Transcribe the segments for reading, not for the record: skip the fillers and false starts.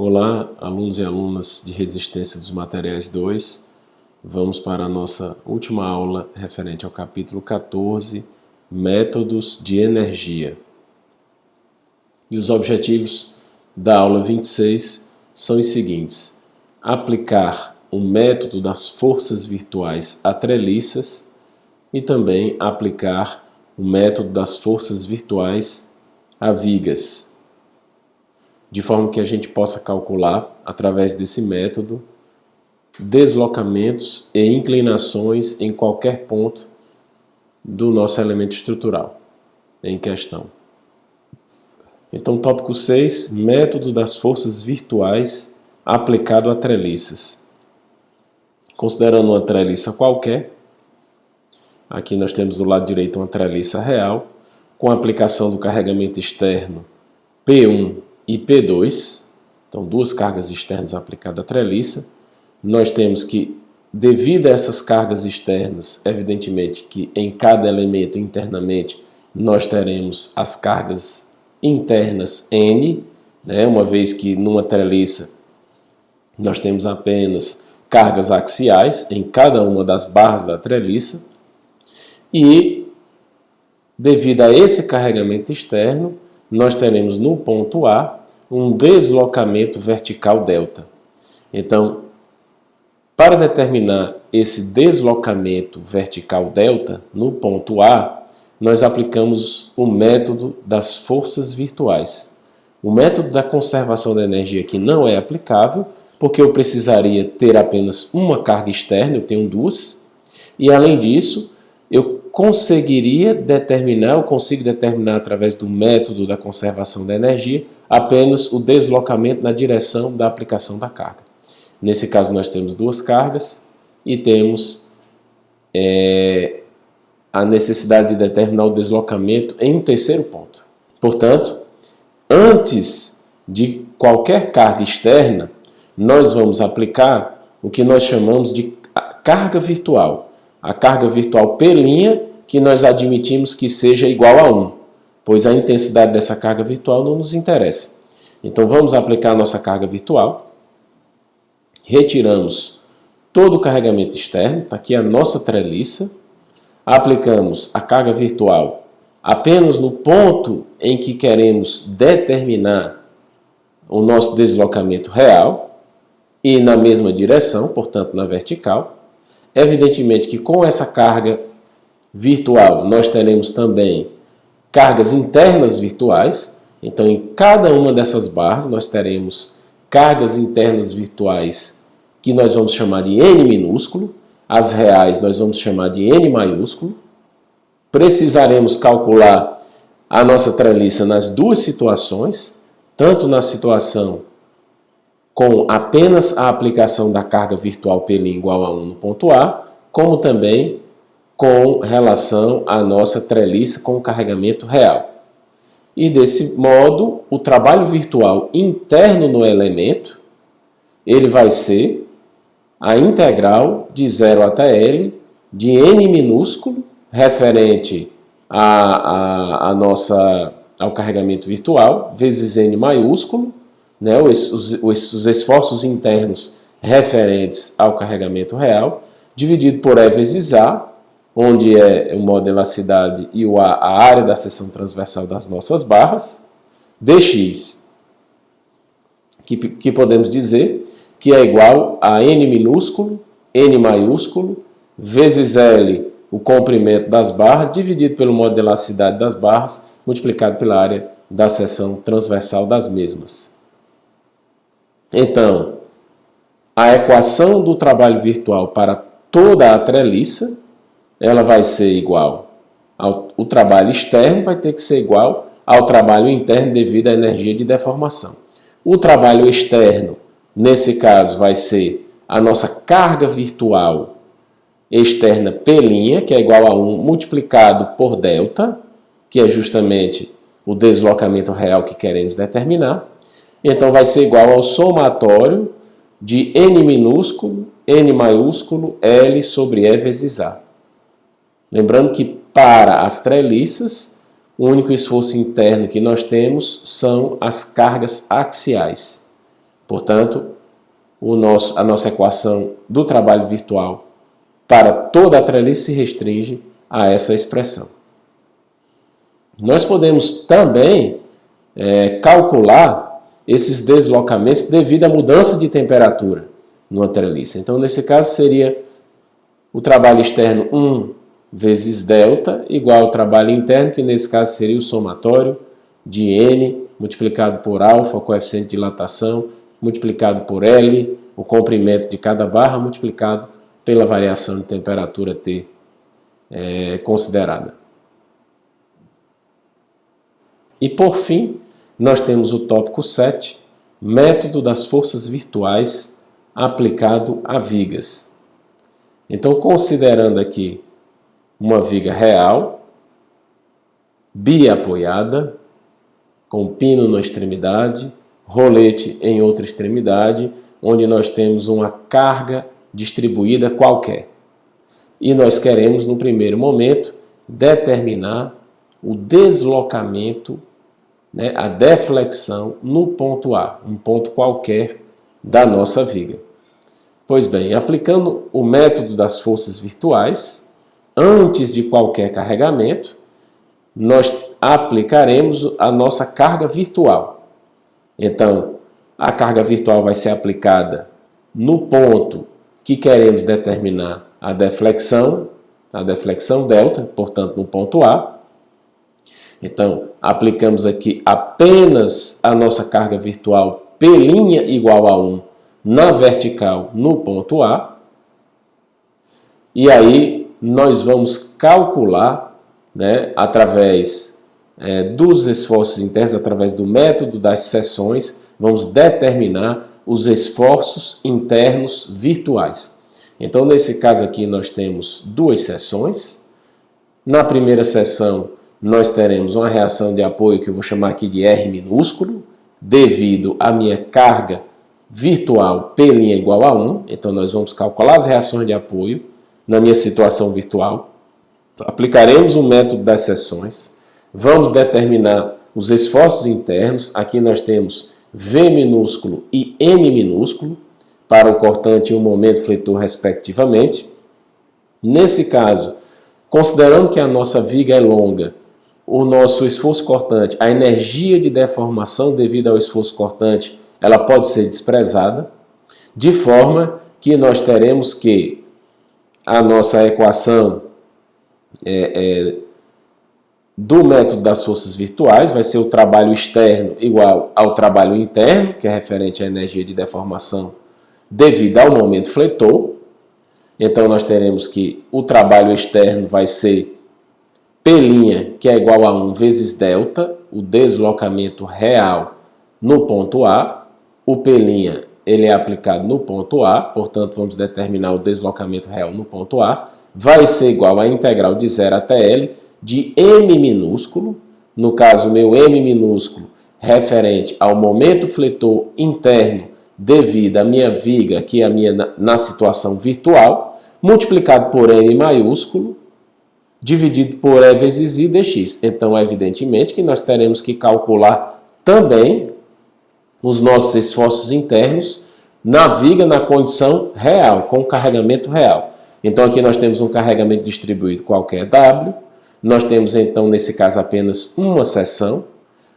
Olá, alunos e alunas de Resistência dos Materiais 2. Vamos para a nossa última aula referente ao capítulo 14, Métodos de Energia. E os objetivos da aula 26 são os seguintes: aplicar o método das forças virtuais a treliças e também aplicar o método das forças virtuais a vigas, de forma que a gente possa calcular, através desse método, deslocamentos e inclinações em qualquer ponto do nosso elemento estrutural em questão. Então, tópico 6, método das forças virtuais aplicado a treliças. Considerando uma treliça qualquer, aqui nós temos do lado direito uma treliça real, com a aplicação do carregamento externo P1 e P2, então duas cargas externas aplicadas à treliça. Nós temos que, devido a essas cargas externas, evidentemente que em cada elemento internamente nós teremos as cargas internas N, uma vez que numa treliça nós temos apenas cargas axiais em cada uma das barras da treliça, e devido a esse carregamento externo, nós teremos no ponto A um deslocamento vertical delta. Então, para determinar esse deslocamento vertical delta no ponto A, nós aplicamos o método das forças virtuais. O método da conservação da energia aqui não é aplicável, porque eu precisaria ter apenas uma carga externa, eu tenho duas, e além disso, eu consigo determinar através do método da conservação da energia apenas o deslocamento na direção da aplicação da carga. Nesse caso nós temos duas cargas e temos a necessidade de determinar o deslocamento em um terceiro ponto. Portanto, antes de qualquer carga externa, nós vamos aplicar o que nós chamamos de carga virtual. A carga virtual P', que nós admitimos que seja igual a 1, pois a intensidade dessa carga virtual não nos interessa. Então vamos aplicar a nossa carga virtual, retiramos todo o carregamento externo, está aqui a nossa treliça, aplicamos a carga virtual apenas no ponto em que queremos determinar o nosso deslocamento real e na mesma direção, portanto na vertical. Evidentemente que com essa carga virtual nós teremos também cargas internas virtuais. Então em cada uma dessas barras nós teremos cargas internas virtuais que nós vamos chamar de N minúsculo, as reais nós vamos chamar de N maiúsculo. Precisaremos calcular a nossa treliça nas duas situações, tanto na situação com apenas a aplicação da carga virtual P' igual a 1 no ponto A, como também com relação à nossa treliça com carregamento real. E desse modo, o trabalho virtual interno no elemento, ele vai ser a integral de 0 até L de N minúsculo, referente ao carregamento virtual, vezes N maiúsculo, os esforços internos referentes ao carregamento real, dividido por E vezes A, onde é o modo de elasticidade e o A a área da seção transversal das nossas barras, dx, que podemos dizer que é igual a N minúsculo, N maiúsculo, vezes L, o comprimento das barras, dividido pelo modo de elasticidade das barras, multiplicado pela área da seção transversal das mesmas. Então, a equação do trabalho virtual para toda a treliça, ela vai ser igual o trabalho externo, vai ter que ser igual ao trabalho interno devido à energia de deformação. O trabalho externo, nesse caso, vai ser a nossa carga virtual externa P', que é igual a 1 multiplicado por delta, que é justamente o deslocamento real que queremos determinar. Então vai ser igual ao somatório de N minúsculo, N maiúsculo, L sobre E vezes A. Lembrando que para as treliças, o único esforço interno que nós temos são as cargas axiais. Portanto, a nossa equação do trabalho virtual para toda a treliça se restringe a essa expressão. Nós podemos também calcular esses deslocamentos devido à mudança de temperatura numa treliça. Então, nesse caso, seria o trabalho externo 1 vezes delta igual ao trabalho interno, que nesse caso seria o somatório de N multiplicado por alfa, o coeficiente de dilatação, multiplicado por L, o comprimento de cada barra, multiplicado pela variação de temperatura T considerada. E por fim, nós temos o tópico 7, método das forças virtuais aplicado a vigas. Então, considerando aqui uma viga real, biapoiada, com pino na extremidade, rolete em outra extremidade, onde nós temos uma carga distribuída qualquer. E nós queremos, no primeiro momento, determinar o deslocamento, a deflexão no ponto A, um ponto qualquer da nossa viga. Pois bem, aplicando o método das forças virtuais, antes de qualquer carregamento, nós aplicaremos a nossa carga virtual. Então, a carga virtual vai ser aplicada no ponto que queremos determinar a deflexão delta, portanto, no ponto A. Então, aplicamos aqui apenas a nossa carga virtual P' igual a 1 na vertical no ponto A. E aí, nós vamos calcular, através dos esforços internos, através do método das seções, vamos determinar os esforços internos virtuais. Então, nesse caso aqui, nós temos duas seções. Na primeira seção, nós teremos uma reação de apoio que eu vou chamar aqui de R minúsculo, devido à minha carga virtual P' igual a 1. Então, nós vamos calcular as reações de apoio na minha situação virtual. Aplicaremos o método das seções. Vamos determinar os esforços internos. Aqui nós temos V minúsculo e M minúsculo para o cortante e o momento fletor, respectivamente. Nesse caso, considerando que a nossa viga é longa, o nosso esforço cortante, a energia de deformação devido ao esforço cortante, ela pode ser desprezada, de forma que nós teremos que a nossa equação do método das forças virtuais vai ser o trabalho externo igual ao trabalho interno, que é referente à energia de deformação devido ao momento fletor. Então, nós teremos que o trabalho externo vai ser P', que é igual a 1 vezes delta, o deslocamento real no ponto A. O P' ele é aplicado no ponto A, portanto, vamos determinar o deslocamento real no ponto A. Vai ser igual à integral de 0 até L de M minúsculo, no caso, meu M minúsculo, referente ao momento fletor interno devido à minha viga, que é na situação virtual, multiplicado por M maiúsculo, dividido por E vezes I dx. Então, evidentemente que nós teremos que calcular também os nossos esforços internos na viga na condição real, com o carregamento real. Então, aqui nós temos um carregamento distribuído qualquer W. Nós temos, então, nesse caso, apenas uma seção.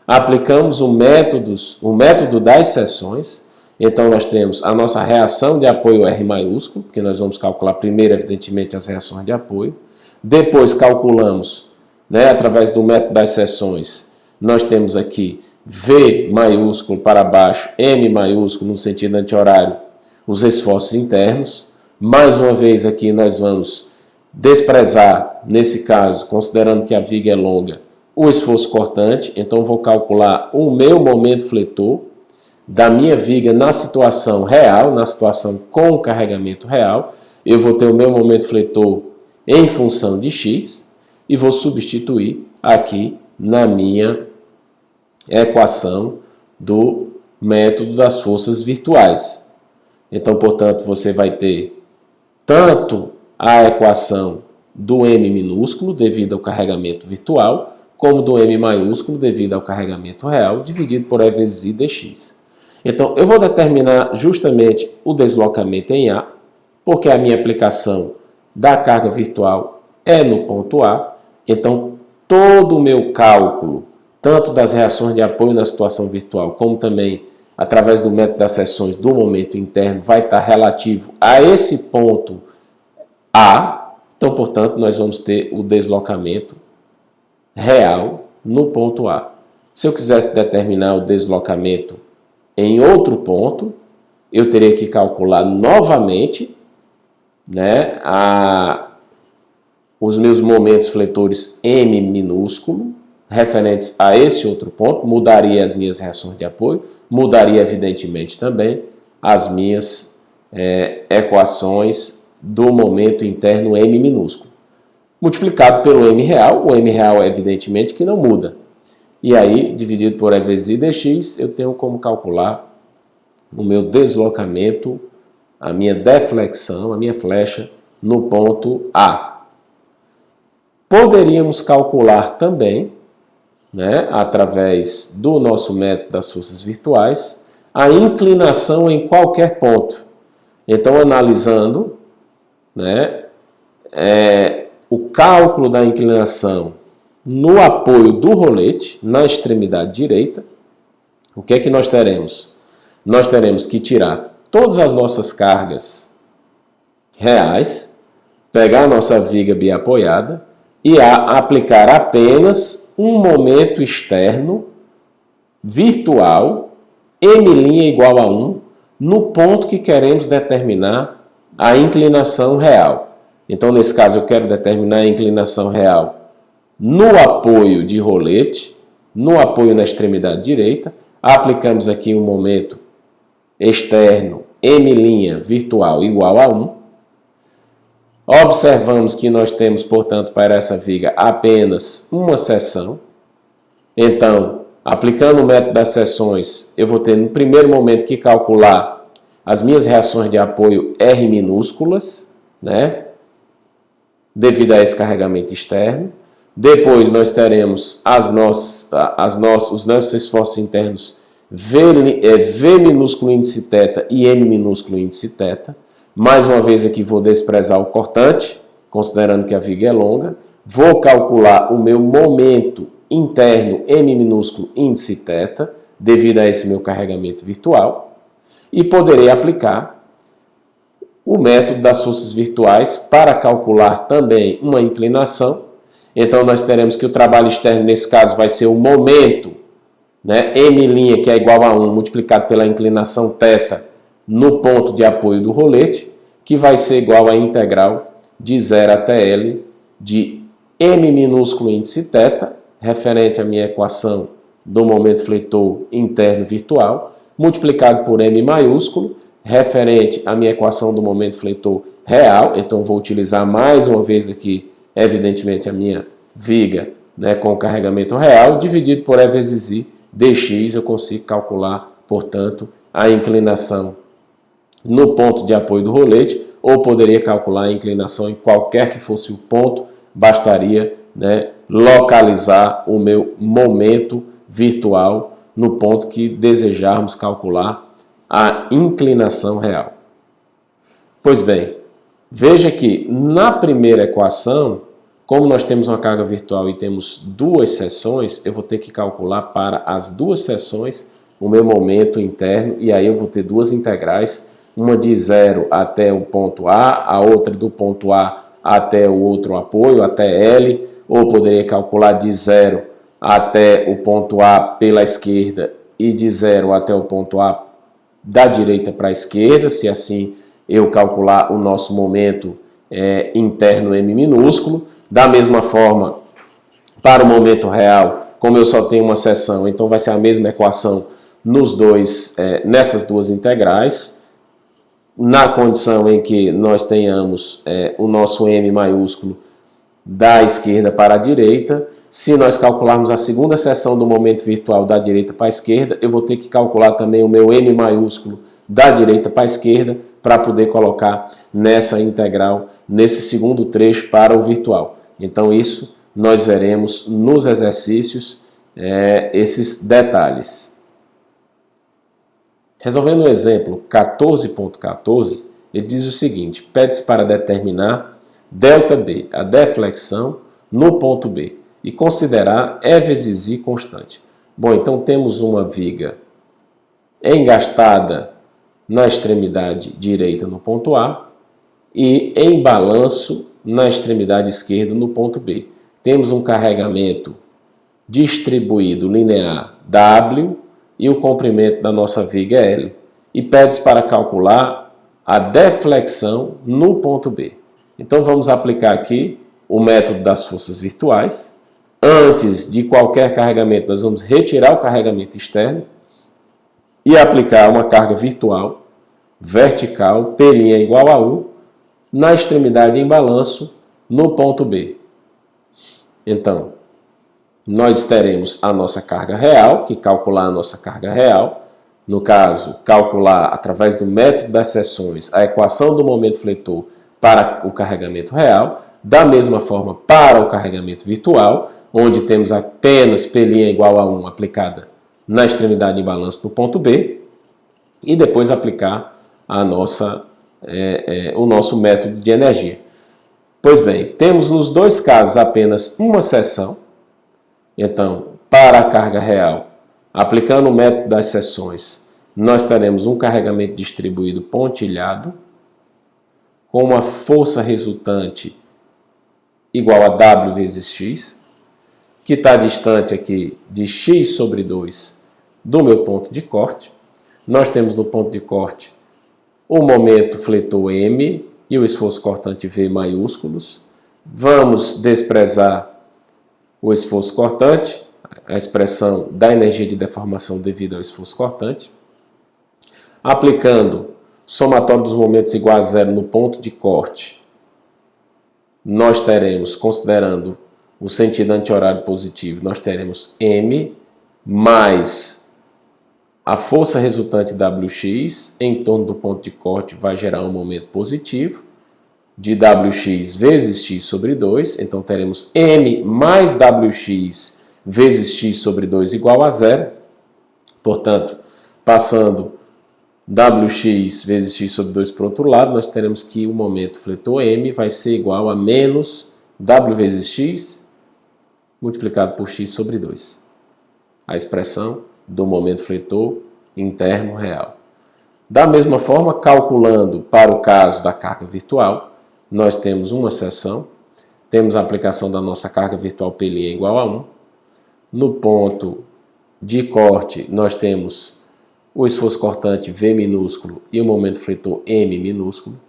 Aplicamos o método das seções. Então, nós temos a nossa reação de apoio R maiúsculo, que nós vamos calcular primeiro, evidentemente, as reações de apoio. Depois, calculamos, através do método das seções, nós temos aqui V maiúsculo para baixo, M maiúsculo no sentido anti-horário, os esforços internos. Mais uma vez aqui nós vamos desprezar, nesse caso, considerando que a viga é longa, o esforço cortante. Então, vou calcular o meu momento fletor da minha viga na situação real, na situação com carregamento real. Eu vou ter o meu momento fletor em função de x e vou substituir aqui na minha equação do método das forças virtuais. Então, portanto, você vai ter tanto a equação do M minúsculo devido ao carregamento virtual, como do M maiúsculo devido ao carregamento real, dividido por E vezes I dx. Então, eu vou determinar justamente o deslocamento em A, porque a minha aplicação da carga virtual é no ponto A. Então, todo o meu cálculo, tanto das reações de apoio na situação virtual, como também através do método das seções do momento interno, vai estar relativo a esse ponto A. Então, portanto, nós vamos ter o deslocamento real no ponto A. Se eu quisesse determinar o deslocamento em outro ponto, eu teria que calcular novamente, né, os meus momentos fletores M minúsculo, referentes a esse outro ponto, mudaria as minhas reações de apoio, mudaria evidentemente também as minhas equações do momento interno M minúsculo. Multiplicado pelo M real, o M real é evidentemente que não muda. E aí, dividido por E vezes I dx, eu tenho como calcular o meu deslocamento, a minha deflexão, a minha flecha no ponto A. Poderíamos calcular também, né, através do nosso método das forças virtuais, a inclinação em qualquer ponto. Então, analisando, né, o cálculo da inclinação no apoio do rolete, na extremidade direita, o que é que nós teremos? Nós teremos que tirar todas as nossas cargas reais, pegar a nossa viga biapoiada e aplicar apenas um momento externo virtual M' igual a 1 no ponto que queremos determinar a inclinação real. Então, nesse caso, eu quero determinar a inclinação real no apoio de rolete, no apoio na extremidade direita. Aplicamos aqui um momento externo M' virtual igual a 1. Observamos que nós temos, portanto, para essa viga apenas uma seção. Então, aplicando o método das seções, eu vou ter no primeiro momento que calcular as minhas reações de apoio R minúsculas, né, devido a esse carregamento externo. Depois nós teremos os nossos esforços internos V minúsculo índice θ e M minúsculo índice θ. Mais uma vez aqui vou desprezar o cortante, considerando que a viga é longa. Vou calcular o meu momento interno M minúsculo índice θ, devido a esse meu carregamento virtual. E poderei aplicar o método das forças virtuais para calcular também uma inclinação. Então, nós teremos que o trabalho externo, nesse caso, vai ser o momento, né, M', que é igual a 1, multiplicado pela inclinação θ no ponto de apoio do rolete, que vai ser igual à integral de 0 até L de M minúsculo índice θ, referente à minha equação do momento fletor interno virtual, multiplicado por M maiúsculo, referente à minha equação do momento fletor real. Então, vou utilizar mais uma vez aqui, evidentemente, a minha viga, né, com o carregamento real, dividido por E vezes I dx, eu consigo calcular, portanto, a inclinação no ponto de apoio do rolete, ou poderia calcular a inclinação em qualquer que fosse o ponto, bastaria, né, localizar o meu momento virtual no ponto que desejarmos calcular a inclinação real. Pois bem, veja que na primeira equação, como nós temos uma carga virtual e temos duas seções, eu vou ter que calcular para as duas seções o meu momento interno, e aí eu vou ter duas integrais, uma de 0 até o ponto A outra do ponto A até o outro apoio, até L, ou poderia calcular de 0 até o ponto A pela esquerda e de 0 até o ponto A da direita para a esquerda, se assim eu calcular o nosso momento interno M minúsculo. Da mesma forma, para o momento real, como eu só tenho uma seção, então vai ser a mesma equação nessas duas integrais, na condição em que nós tenhamos o nosso M maiúsculo da esquerda para a direita. Se nós calcularmos a segunda seção do momento virtual da direita para a esquerda, eu vou ter que calcular também o meu M maiúsculo da direita para a esquerda para poder colocar nessa integral, nesse segundo trecho para o virtual. Então isso nós veremos nos exercícios esses detalhes. Resolvendo o exemplo 14.14, ele diz o seguinte: pede-se para determinar ΔB, a deflexão, no ponto B, e considerar E vezes I constante. Bom, então temos uma viga engastada na extremidade direita no ponto A e em balanço na extremidade esquerda no ponto B. Temos um carregamento distribuído linear W e o comprimento da nossa viga é L. E pede-se para calcular a deflexão no ponto B. Então vamos aplicar aqui o método das forças virtuais. Antes de qualquer carregamento, nós vamos retirar o carregamento externo e aplicar uma carga virtual vertical, P' igual a 1, na extremidade em balanço, no ponto B. Então, nós teremos a nossa carga real, que calcular a nossa carga real. No caso, calcular através do método das seções a equação do momento fletor para o carregamento real. Da mesma forma, para o carregamento virtual, onde temos apenas P' igual a 1 aplicada na extremidade em balanço no ponto B. E depois aplicar a o nosso método de energia. Pois bem, temos nos dois casos apenas uma seção. Então, para a carga real, aplicando o método das seções, nós teremos um carregamento distribuído pontilhado, com uma força resultante igual a W vezes X, que está distante aqui de X sobre 2 do meu ponto de corte. Nós temos no ponto de corte o momento fletor M e o esforço cortante V maiúsculos. Vamos desprezar o esforço cortante, a expressão da energia de deformação devido ao esforço cortante. Aplicando somatório dos momentos igual a zero no ponto de corte, nós teremos, considerando o sentido anti-horário positivo, nós teremos M mais a força resultante Wx em torno do ponto de corte vai gerar um momento positivo de Wx vezes x sobre 2. Então teremos M mais Wx vezes x sobre 2 igual a zero. Portanto, passando Wx vezes x sobre 2 para o outro lado, nós teremos que o momento fletor M vai ser igual a menos W vezes x multiplicado por x sobre 2. A expressão do momento fletor interno real. Da mesma forma, calculando para o caso da carga virtual, nós temos uma seção, temos a aplicação da nossa carga virtual P' igual a 1. No ponto de corte, nós temos o esforço cortante V minúsculo e o momento fletor M minúsculo.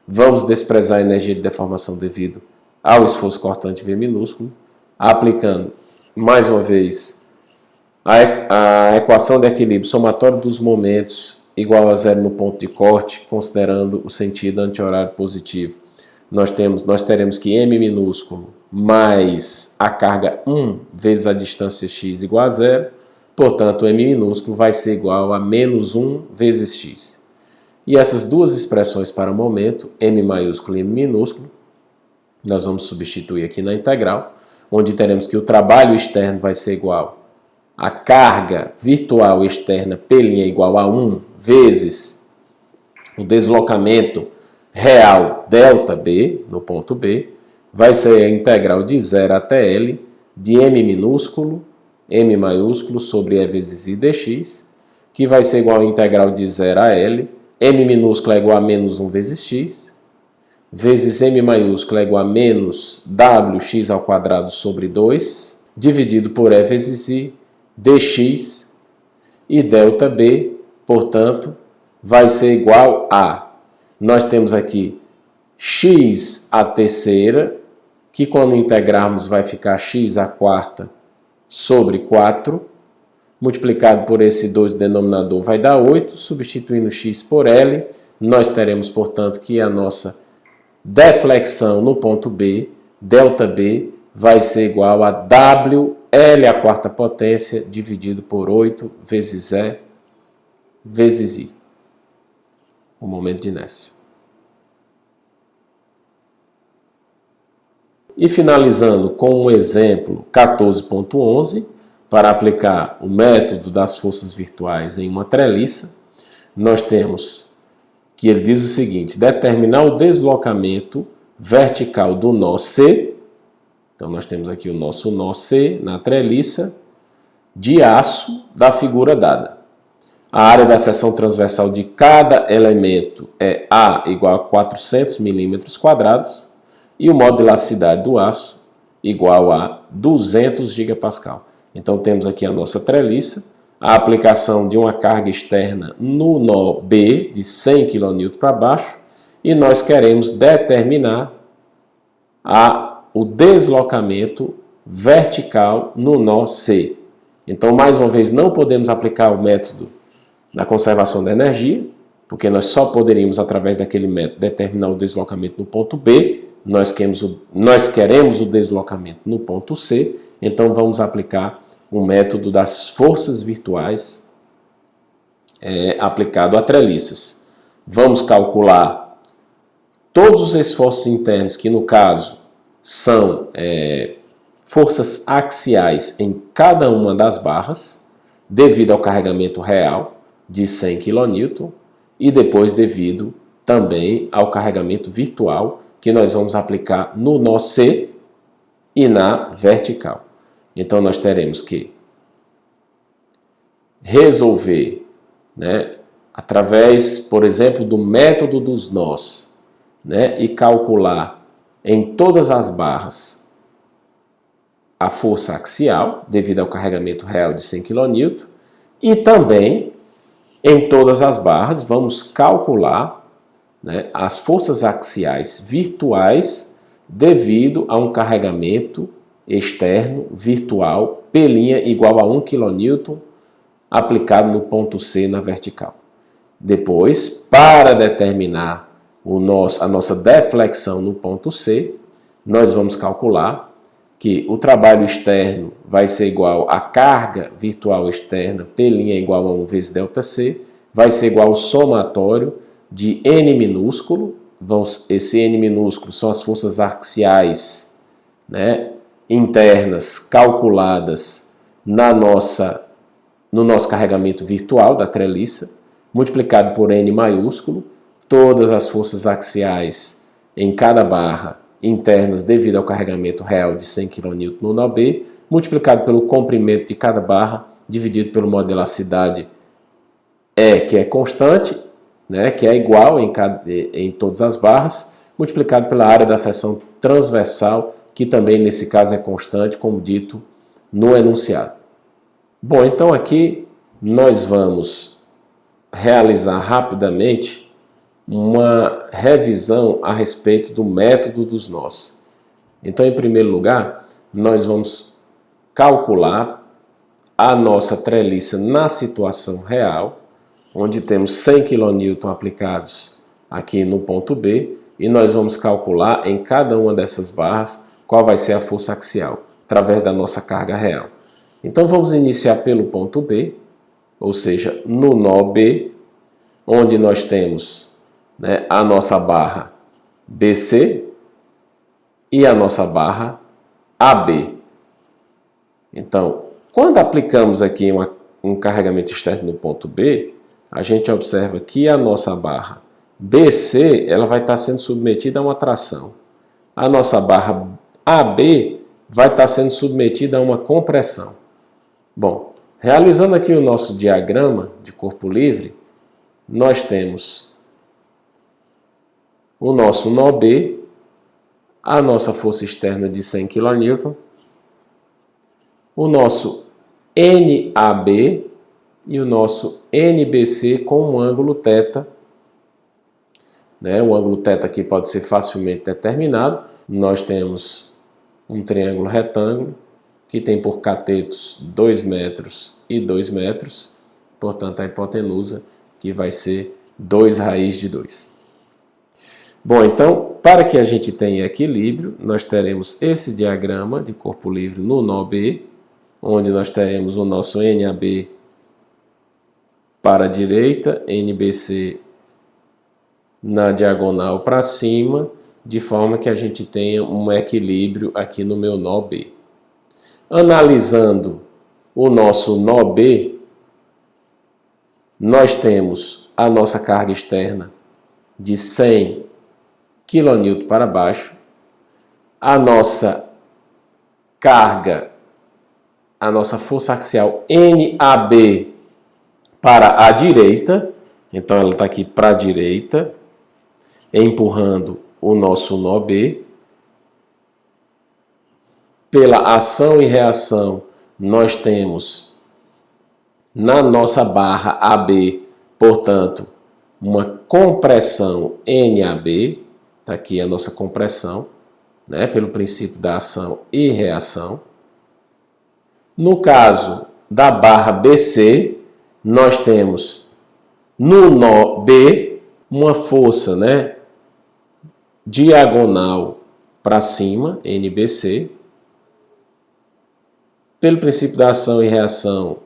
Vamos desprezar a energia de deformação devido ao esforço cortante V minúsculo, aplicando, mais uma vez, a equação de equilíbrio somatório dos momentos igual a zero no ponto de corte, considerando o sentido anti-horário positivo. Nós teremos que M minúsculo mais a carga 1 vezes a distância x igual a zero. Portanto, M minúsculo vai ser igual a menos 1 vezes x. E essas duas expressões para o momento, M maiúsculo e M minúsculo, nós vamos substituir aqui na integral, onde teremos que o trabalho externo vai ser igual a carga virtual externa P' igual a 1 vezes o deslocamento real ΔB, no ponto B, vai ser a integral de 0 até L de M minúsculo, M maiúsculo sobre E vezes I dx, que vai ser igual a integral de 0 a L, M minúsculo é igual a menos 1 vezes x, vezes M maiúsculo é igual a menos WX ao quadrado sobre 2, dividido por E vezes I, dx, e ΔB, portanto, vai ser igual a, nós temos aqui x à terceira, que quando integrarmos vai ficar x à quarta sobre 4, multiplicado por esse 2 denominador vai dar 8, substituindo x por L, nós teremos, portanto, que a nossa deflexão no ponto B, ΔB, vai ser igual a W L à quarta potência dividido por 8 vezes E vezes I, o momento de inércia. E finalizando com um exemplo 14.11, para aplicar o método das forças virtuais em uma treliça, nós temos que ele diz o seguinte: determinar o deslocamento vertical do nó C. Então nós temos aqui o nosso nó C na treliça de aço da figura dada. A área da seção transversal de cada elemento é A igual a 400 milímetros quadrados e o modo de elasticidade do aço igual a 200 gigapascal. Então temos aqui a nossa treliça, a aplicação de uma carga externa no nó B de 100 kN para baixo e nós queremos determinar o deslocamento vertical no nó C. Então, mais uma vez, não podemos aplicar o método da conservação da energia, porque nós só poderíamos, através daquele método, determinar o deslocamento no ponto B. Nós queremos o deslocamento no ponto C, então vamos aplicar o método das forças virtuais aplicado a treliças. Vamos calcular todos os esforços internos, que no caso são forças axiais em cada uma das barras, devido ao carregamento real de 100 kN e depois devido também ao carregamento virtual que nós vamos aplicar no nó C e na vertical. Então nós teremos que resolver, através, por exemplo, do método dos nós, e calcular em todas as barras a força axial, devido ao carregamento real de 100 kN, e também em todas as barras vamos calcular as forças axiais virtuais devido a um carregamento externo virtual P' igual a 1 kN aplicado no ponto C na vertical. Depois, para determinar a nossa deflexão no ponto C, nós vamos calcular que o trabalho externo vai ser igual à carga virtual externa, P' igual a 1 vezes ΔC, vai ser igual ao somatório de N minúsculo. Esse N minúsculo são as forças axiais internas calculadas no nosso carregamento virtual da treliça, multiplicado por N maiúsculo, todas as forças axiais em cada barra internas devido ao carregamento real de 100 kN no nó B, multiplicado pelo comprimento de cada barra, dividido pelo modo de elasticidade E, que é constante, que é igual em todas as barras, multiplicado pela área da seção transversal, que também nesse caso é constante, como dito no enunciado. Bom, então aqui nós vamos realizar rapidamente uma revisão a respeito do método dos nós. Então, em primeiro lugar, nós vamos calcular a nossa treliça na situação real, onde temos 100 kN aplicados aqui no ponto B, e nós vamos calcular em cada uma dessas barras qual vai ser a força axial, através da nossa carga real. Então vamos iniciar pelo ponto B, ou seja, no nó B, onde nós temos a nossa barra BC e a nossa barra AB. Então, quando aplicamos aqui um carregamento externo no ponto B, a gente observa que a nossa barra BC ela vai estar sendo submetida a uma tração. A nossa barra AB vai estar sendo submetida a uma compressão. Bom, realizando aqui o nosso diagrama de corpo livre, nós temos o nosso nó B, a nossa força externa de 100 kN, o nosso NAB e o nosso NBC com um ângulo θ. O ângulo θ aqui pode ser facilmente determinado. Nós temos um triângulo retângulo que tem por catetos 2 metros e 2 metros, portanto a hipotenusa que vai ser 2 raiz de 2. Bom, então, para que a gente tenha equilíbrio, nós teremos esse diagrama de corpo livre no nó B, onde nós teremos o nosso NAB para a direita, NBC na diagonal para cima, de forma que a gente tenha um equilíbrio aqui no meu nó B. Analisando o nosso nó B, nós temos a nossa carga externa de 100 kN para baixo, a nossa carga, a nossa força axial NAB para a direita, então ela está aqui para a direita, empurrando o nosso nó B. Pela ação e reação, nós temos na nossa barra AB, portanto, uma compressão NAB, está aqui a nossa compressão, né, pelo princípio da ação e reação. No caso da barra BC, nós temos no nó B uma força, né, diagonal para cima, NBC. Pelo princípio da ação e reação,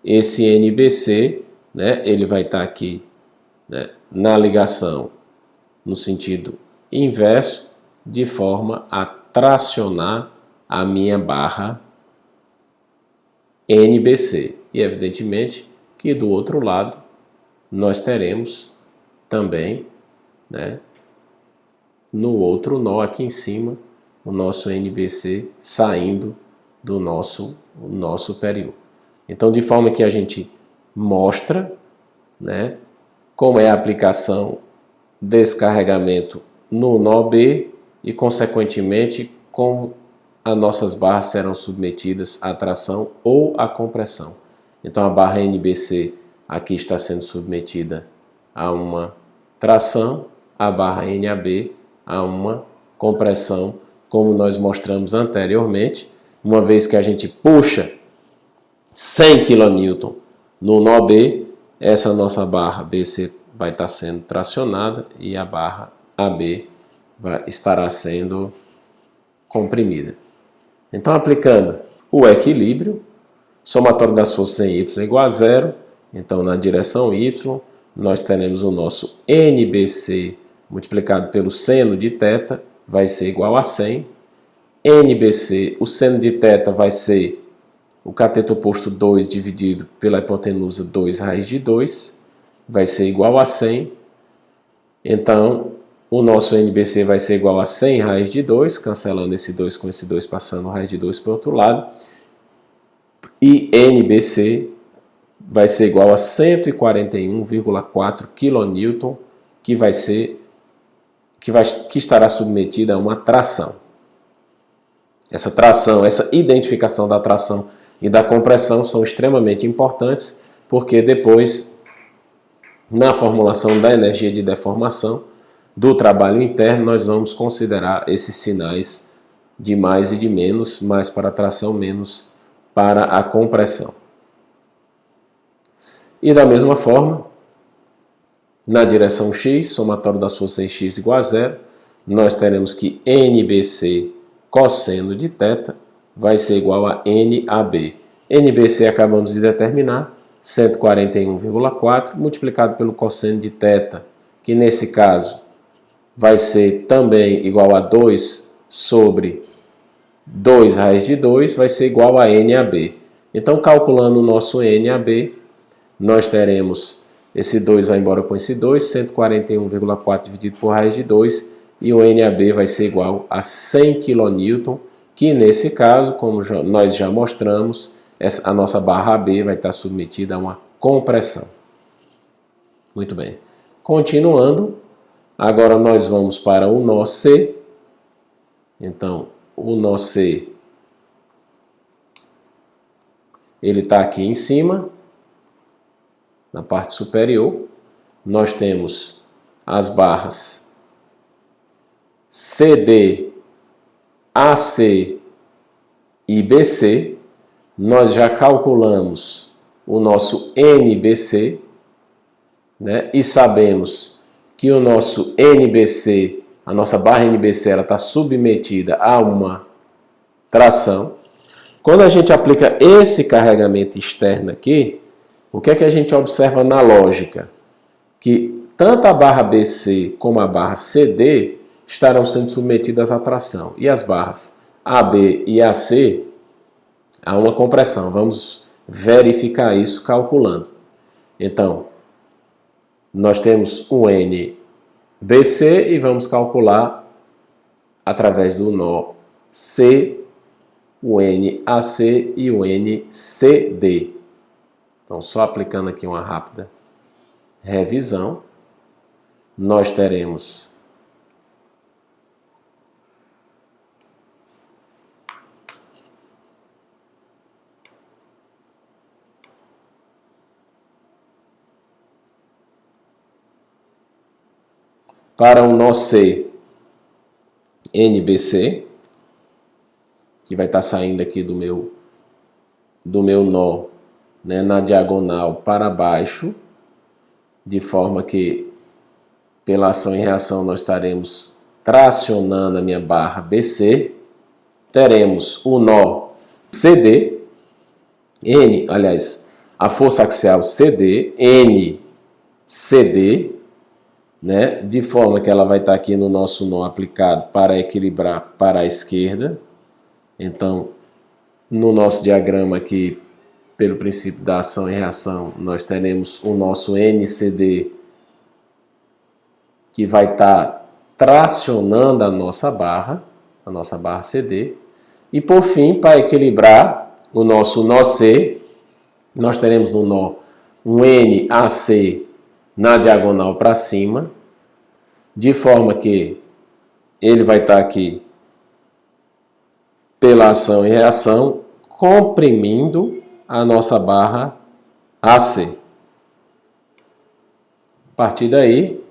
esse NBC, né, ele vai estar aqui, né, na ligação no sentido inverso, de forma a tracionar a minha barra NBC. E evidentemente que do outro lado nós teremos também, né, no outro nó aqui em cima, o nosso NBC saindo do nosso nó superior. Então, de forma que a gente mostra, né, como é a aplicação desse carregamento no nó B e, consequentemente, como as nossas barras serão submetidas à tração ou à compressão. Então, a barra NBC aqui está sendo submetida a uma tração, a barra NAB a uma compressão, como nós mostramos anteriormente. Uma vez que a gente puxa 100 kN no nó B, essa nossa barra BC vai estar sendo tracionada e a barra AB estará sendo comprimida. Então, aplicando o equilíbrio, somatório das forças em Y igual a zero, então na direção Y, nós teremos o nosso NBC multiplicado pelo seno de θ, vai ser igual a 100. NBC, o seno de θ vai ser o cateto oposto 2 dividido pela hipotenusa 2 raiz de 2, vai ser igual a 100. Então, o nosso NBC vai ser igual a 100 raiz de 2, cancelando esse 2 com esse 2, passando raiz de 2 para o outro lado. E NBC vai ser igual a 141,4 kN, que estará submetida a uma tração. Essa tração, essa identificação da tração e da compressão são extremamente importantes, porque depois, na formulação da energia de deformação do trabalho interno, nós vamos considerar esses sinais de mais e de menos, mais para a tração, menos para a compressão. E da mesma forma, na direção X, somatório das forças em X igual a zero, nós teremos que NBC cosseno de θ vai ser igual a NAB. NBC acabamos de determinar, 141,4 multiplicado pelo cosseno de θ, que nesse caso vai ser também igual a 2 sobre 2 raiz de 2, vai ser igual a NAB. Então, calculando o nosso NAB, nós teremos esse 2 vai embora com esse 2, 141,4 dividido por raiz de 2, e o NAB vai ser igual a 100 kN, que nesse caso, como nós já mostramos, a nossa barra AB vai estar submetida a uma compressão. Muito bem. Continuando, agora nós vamos para o nó C. Então, o nó C, ele está aqui em cima, na parte superior. Nós temos as barras CD, AC e BC. Nós já calculamos o nosso NBC, né? E sabemos que o nosso NBC, a nossa barra NBC, ela está submetida a uma tração. Quando a gente aplica esse carregamento externo aqui, o que é que a gente observa na lógica? Que tanto a barra BC como a barra CD estarão sendo submetidas à tração. E as barras AB e AC a uma compressão. Vamos verificar isso calculando. Então, nós temos o NBC e vamos calcular através do nó C, o NAC e o NCD. Então, só aplicando aqui uma rápida revisão, nós teremos para o nó C, NBC, que vai estar saindo aqui do meu nó, né, na diagonal para baixo, de forma que pela ação e reação nós estaremos tracionando a minha barra BC. Teremos o nó CD, a força axial CD, NCD, né, de forma que ela vai estar aqui no nosso nó aplicado para equilibrar para a esquerda. Então, no nosso diagrama aqui, pelo princípio da ação e reação, nós teremos o nosso NCD que vai estar tracionando a nossa barra CD. E por fim, para equilibrar o nosso nó C, nós teremos no nó um NAC na diagonal para cima, de forma que ele vai estar aqui pela ação e reação, comprimindo a nossa barra AC. A partir daí,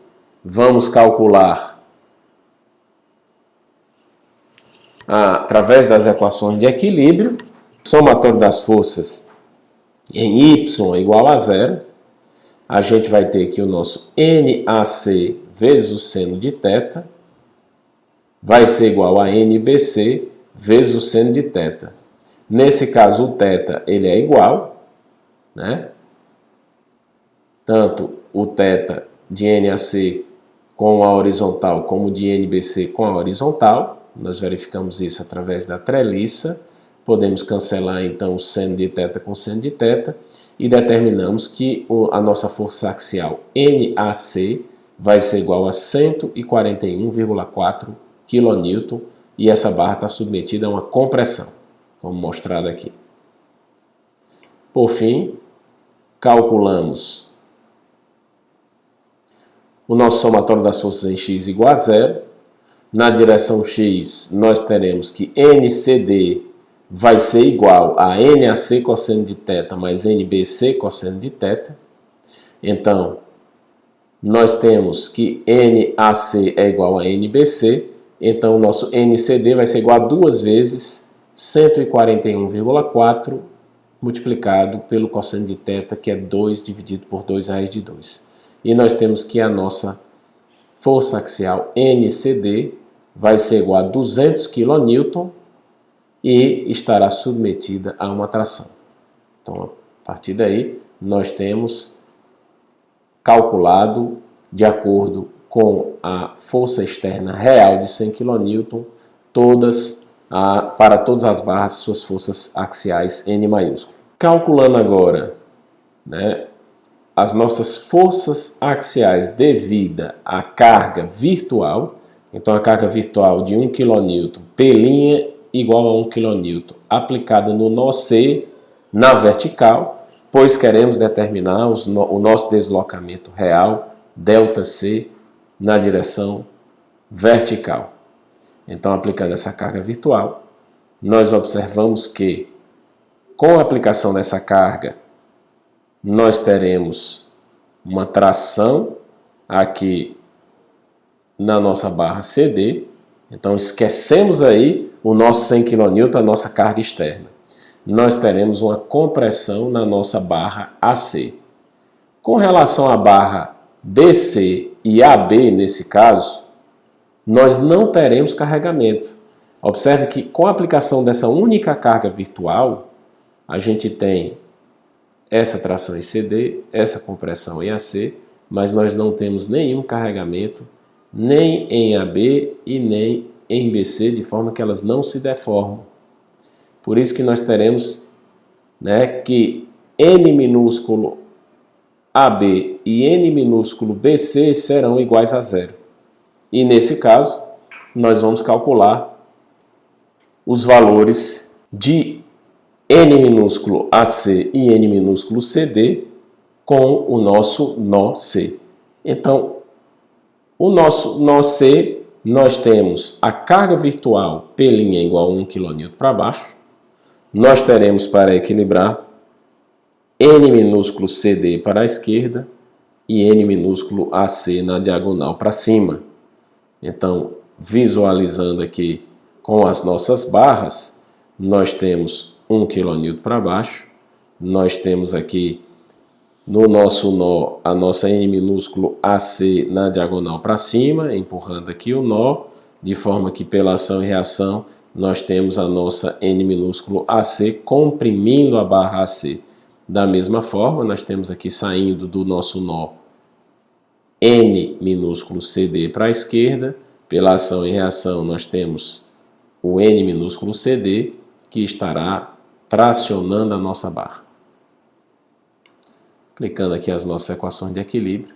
vamos calcular, através das equações de equilíbrio, somatório das forças em Y igual a zero. A gente vai ter aqui o nosso NAC vezes o seno de θ, vai ser igual a NBC vezes o seno de θ. Nesse caso, o θ ele é igual, né? Tanto o θ de NAC com a horizontal, como de NBC com a horizontal. Nós verificamos isso através da treliça. Podemos cancelar, então, o seno de θ com seno de θ e determinamos que a nossa força axial NAC vai ser igual a 141,4 kN e essa barra está submetida a uma compressão, como mostrado aqui. Por fim, calculamos o nosso somatório das forças em x igual a zero. Na direção x, nós teremos que NCD vai ser igual a NAC cosseno de θ mais NBC cosseno de θ. Então, nós temos que NAC é igual a NBC. Então, o nosso NCD vai ser igual a 2 vezes 141,4 multiplicado pelo cosseno de θ, que é 2 dividido por 2 raiz de 2. E nós temos que a nossa força axial NCD vai ser igual a 200 kN e estará submetida a uma tração. Então, a partir daí, nós temos calculado, de acordo com a força externa real de 100 kN, para todas as barras, suas forças axiais N maiúsculo. Calculando agora, né, as nossas forças axiais devido à carga virtual. Então, a carga virtual de 1 kN P' igual a 1 kN aplicada no nó C na vertical, pois queremos determinar o nosso deslocamento real, ΔC, na direção vertical. Então, aplicando essa carga virtual, nós observamos que, com a aplicação dessa carga, nós teremos uma tração aqui na nossa barra CD. Então, esquecemos aí o nosso 100 kN, a nossa carga externa. Nós teremos uma compressão na nossa barra AC. Com relação à barra BC e AB, nesse caso, nós não teremos carregamento. Observe que com a aplicação dessa única carga virtual, a gente tem essa tração em CD, essa compressão em AC, mas nós não temos nenhum carregamento, nem em AB e nem em BC, de forma que elas não se deformam. Por isso que nós teremos, né, que N minúsculo AB e N minúsculo BC serão iguais a zero. E nesse caso, nós vamos calcular os valores de N minúsculo AC e N minúsculo CD com o nosso nó C. Então, o nosso nó C, nós temos a carga virtual P' igual a 1 kN para baixo. Nós teremos para equilibrar N minúsculo CD para a esquerda e N minúsculo AC na diagonal para cima. Então, visualizando aqui com as nossas barras, nós temos 1 kN para baixo, nós temos aqui no nosso nó a nossa N minúsculo AC na diagonal para cima, empurrando aqui o nó, de forma que pela ação e reação nós temos a nossa N minúsculo AC comprimindo a barra AC. Da mesma forma, nós temos aqui saindo do nosso nó N minúsculo CD para a esquerda, pela ação e reação nós temos o N minúsculo CD que estará tracionando a nossa barra. Aplicando aqui as nossas equações de equilíbrio,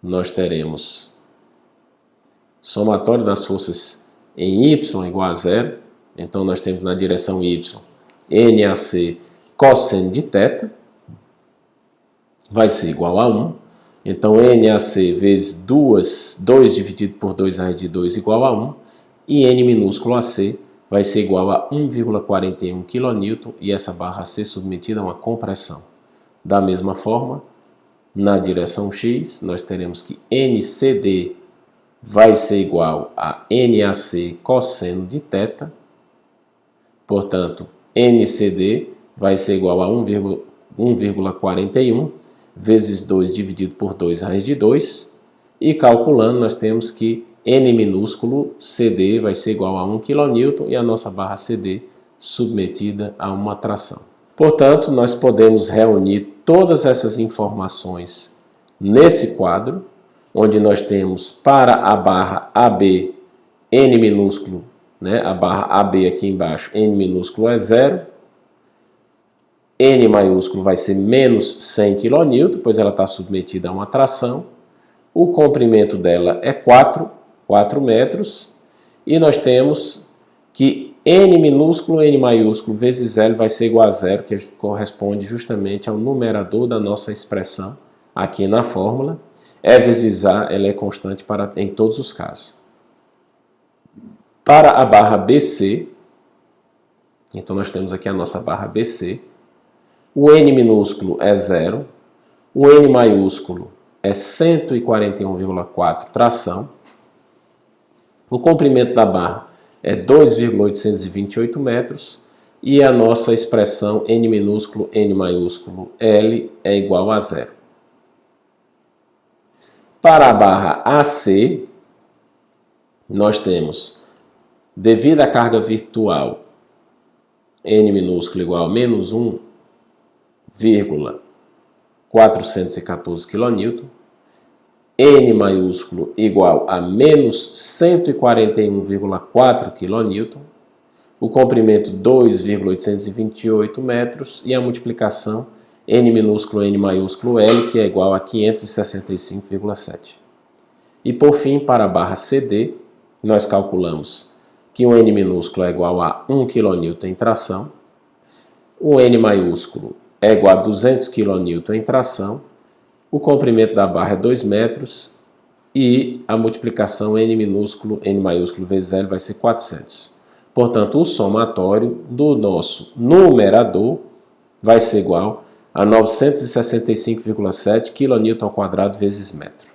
nós teremos somatório das forças em Y igual a zero. Então nós temos na direção Y NAC cosseno de θ vai ser igual a 1. Então NAC vezes 2 dividido por 2 raiz de 2 igual a 1. E N minúsculo AC vai ser igual a 1,41 kN e essa barra AC submetida a uma compressão. Da mesma forma, na direção X, nós teremos que NCD vai ser igual a NAC cosseno de θ. Portanto, NCD vai ser igual a 1,41 vezes 2 dividido por 2 raiz de 2. E calculando, nós temos que N minúsculo CD vai ser igual a 1 kN e a nossa barra CD submetida a uma tração. Portanto, nós podemos reunir todas essas informações nesse quadro, onde nós temos para a barra AB N minúsculo, a barra AB aqui embaixo, N minúsculo é 0, N maiúsculo vai ser menos 100 kN, pois ela está submetida a uma tração, o comprimento dela é 4 metros, e nós temos que N minúsculo, N maiúsculo vezes L vai ser igual a 0, que corresponde justamente ao numerador da nossa expressão aqui na fórmula. E vezes A, ela é constante em todos os casos. Para a barra BC, então nós temos aqui a nossa barra BC, o N minúsculo é 0, o N maiúsculo é 141,4 tração, o comprimento da barra é 2,828 metros e a nossa expressão N minúsculo, N maiúsculo, L é igual a 0. Para a barra AC, nós temos, devido à carga virtual N minúsculo igual a menos 1,414 kN, N maiúsculo igual a menos 141,4 kN, o comprimento 2,828 metros e a multiplicação N minúsculo, N maiúsculo, L, que é igual a 565,7. E por fim, para a barra CD, nós calculamos que o N minúsculo é igual a 1 kN em tração, o N maiúsculo é igual a 200 kN em tração, o comprimento da barra é 2 metros e a multiplicação N minúsculo, N maiúsculo vezes L vai ser 400. Portanto, o somatório do nosso numerador vai ser igual a 965,7 kN² vezes metro.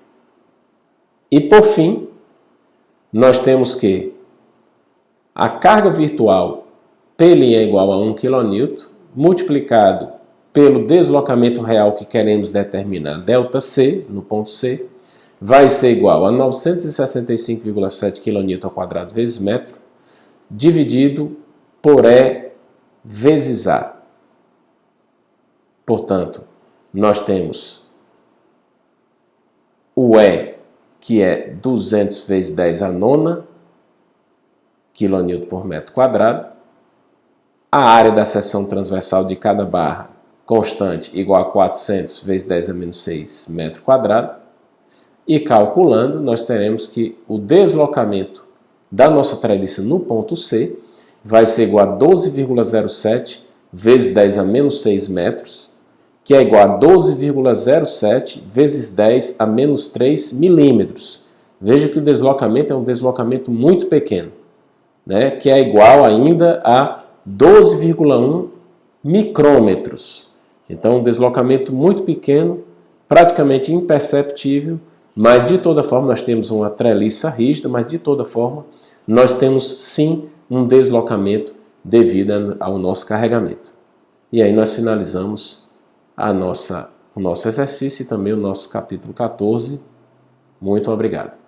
E por fim, nós temos que a carga virtual P' é igual a 1 kN multiplicado pelo deslocamento real que queremos determinar, ΔC, no ponto C, vai ser igual a 965,7 kN² vezes metro, dividido por E vezes A. Portanto, nós temos o E, que é 200 vezes 10 a nona kN por metro quadrado, a área da seção transversal de cada barra constante igual a 400 vezes 10 a menos 6 metro quadrado. E calculando, nós teremos que o deslocamento da nossa treliça no ponto C vai ser igual a 12,07 vezes 10 a menos 6 metros, que é igual a 12,07 vezes 10 a menos 3 milímetros. Veja que o deslocamento é um deslocamento muito pequeno, né? Que é igual ainda a 12,1 micrômetros. Então, um deslocamento muito pequeno, praticamente imperceptível, mas de toda forma nós temos uma treliça rígida, mas de toda forma nós temos sim um deslocamento devido ao nosso carregamento. E aí nós finalizamos o nosso exercício e também o nosso capítulo 14. Muito obrigado.